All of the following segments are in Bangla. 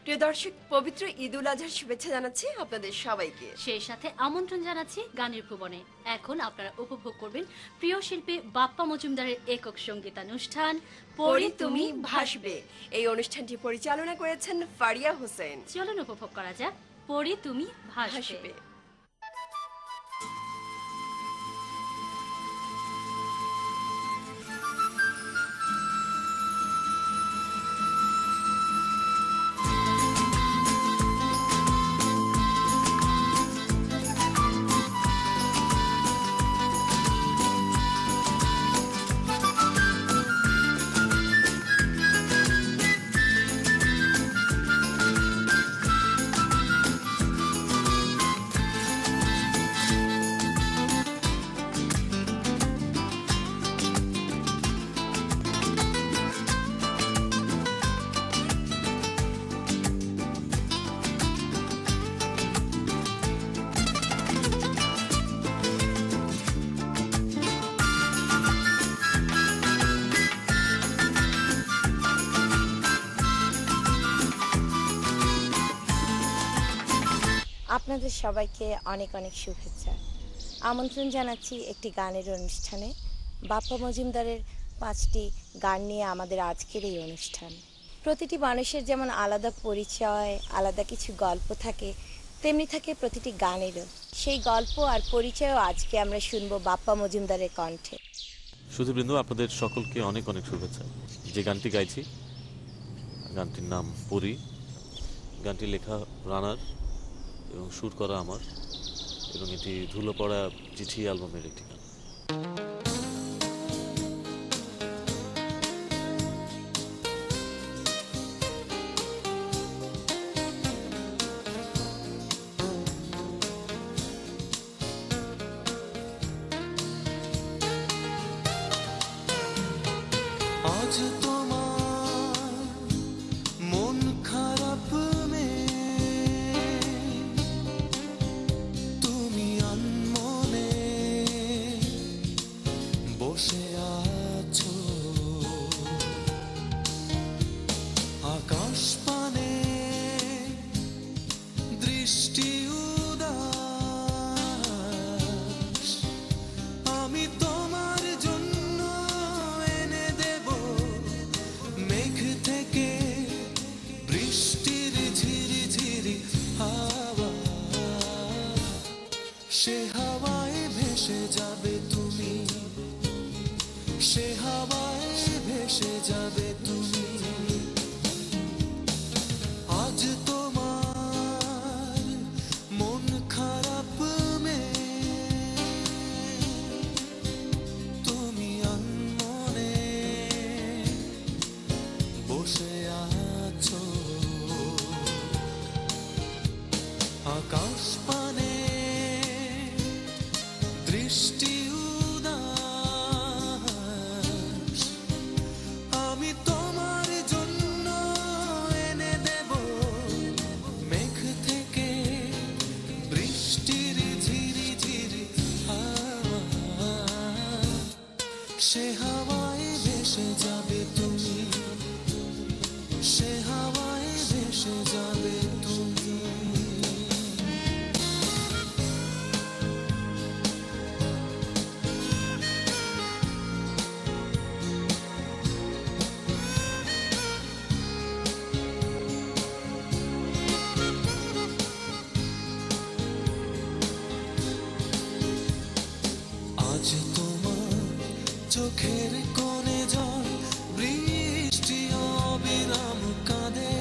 প্রিয় দর্শক, পবিত্র ঈদ উল আজহার শুভেচ্ছা জানাচ্ছি আপনাদের সবাইকে। সেই সাথে আমন্ত্রণ জানাচ্ছি গানের ভুবনে। এখন আপনারা উপভোগ করবেন প্রিয় শিল্পী বাপ্পা মজুমদারের একক সঙ্গীতানুষ্ঠান পরি তুমি ভাসবে। এই অনুষ্ঠানটি পরিচালনা করেছেন ফারিয়া হোসেন। চলুন উপভোগ করা যাক পরি তুমি ভাসবে। আপনাদের সবাইকে অনেক অনেক শুভেচ্ছা। আমন্ত্রণ জানাচ্ছি একটি গানের অনুষ্ঠানে। বাপ্পা মজুমদারের 5টি গান নিয়ে আমাদের আজকের এই অনুষ্ঠান। প্রতিটি মানুষের যেমন আলাদা পরিচয়, আলাদা কিছু গল্প থাকে, তেমনি থাকে প্রতিটি গানেরও। সেই গল্প আর পরিচয়ও আজকে আমরা শুনবো বাপ্পা মজুমদারের কণ্ঠে। সুধীবৃন্দ, আপনাদের সকলকে অনেক অনেক শুভেচ্ছা। যে গানটি গাইছি, গানটির নাম পরি। গানটি লেখা রানার এবং সুর করা আমার, এবং এটি ধুলো পড়া চিঠি অ্যালবামের একটি গান। আজ তোমার মন খারাপ তুমি আনমনে বসে আছো আকাশ পানে দৃষ্টি উদাস। আমি তোমার জন্য এনে দেব মেঘ থেকে বৃষ্টির ঝিরি ঝিরি হাওয়া। সে হাওয়ায় ভেসে যাবে তুমি, সে হাওয়ায় ভেসে যাবে তুমি। আজ তোমার মন খারাপ তুমি আনমনে বসে আছো আকাশ পানে দৃষ্টি উদাস। আমি তোমার জন্য এনে দেব মেঘ থেকে বৃষ্টির ঝিরি ঝিরি হাওয়া। সে হাওয়ায় ভেসে যাবে তুমি, সে হাওয়ায় ভেসে যাবে তুমি। আজ তোমার চোখের কোণে জল, বৃষ্টি অবিরাম কাঁদে।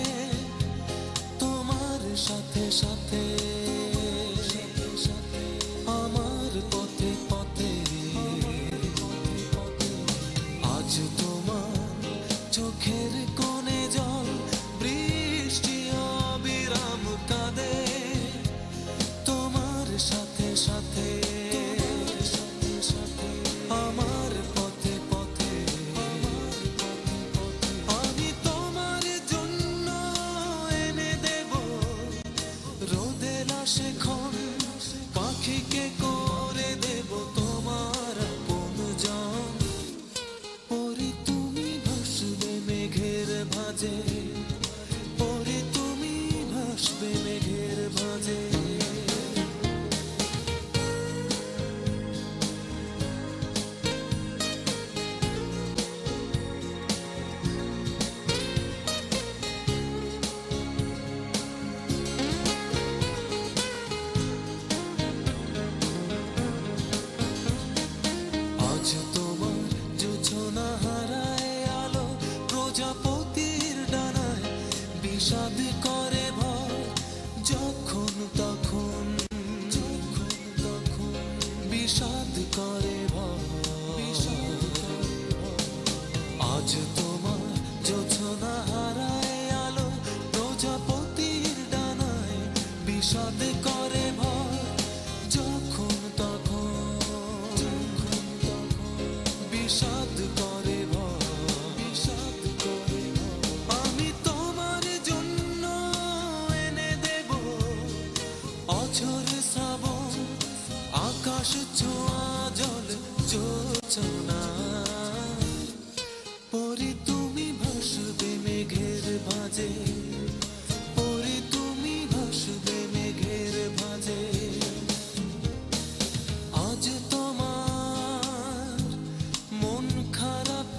আজ তোমার যোছনা হারায় আলো, প্রজাপতির ডানায় বিষাদে করে ভয়, যখন তখন বিষাদ করে ভয়, বিষাদ করে ভয়। আমি তোমার জন্য এনে দেব অঝোর শ্রাবণ, আকাশ ছোঁয়া জল যোছনা। পরে তুমি ভাসবে মেঘের ভাঁজে, পরে তুমি ভাসবে মেঘের ভাঁজে। আজ তোমার মন খারাপ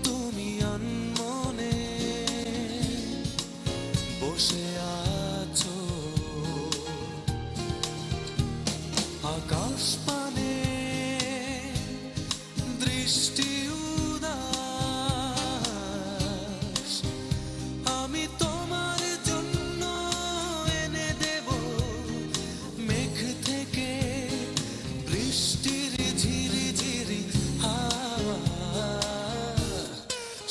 তুমি আনমনে বসে আছো আকাশ পানে, দৃষ্টি উদাস। আমি তোমার জন্য এনে দেব মেঘ থেকে বৃষ্টির ঝিরি ঝিরি হাওয়া,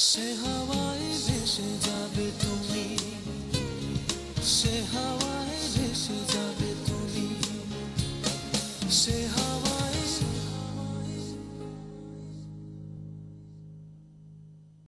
সে হাওয়ায় ভেসে যাবে তুমি, সে হাওয়ায় ভেসে যাবে তুমি, সে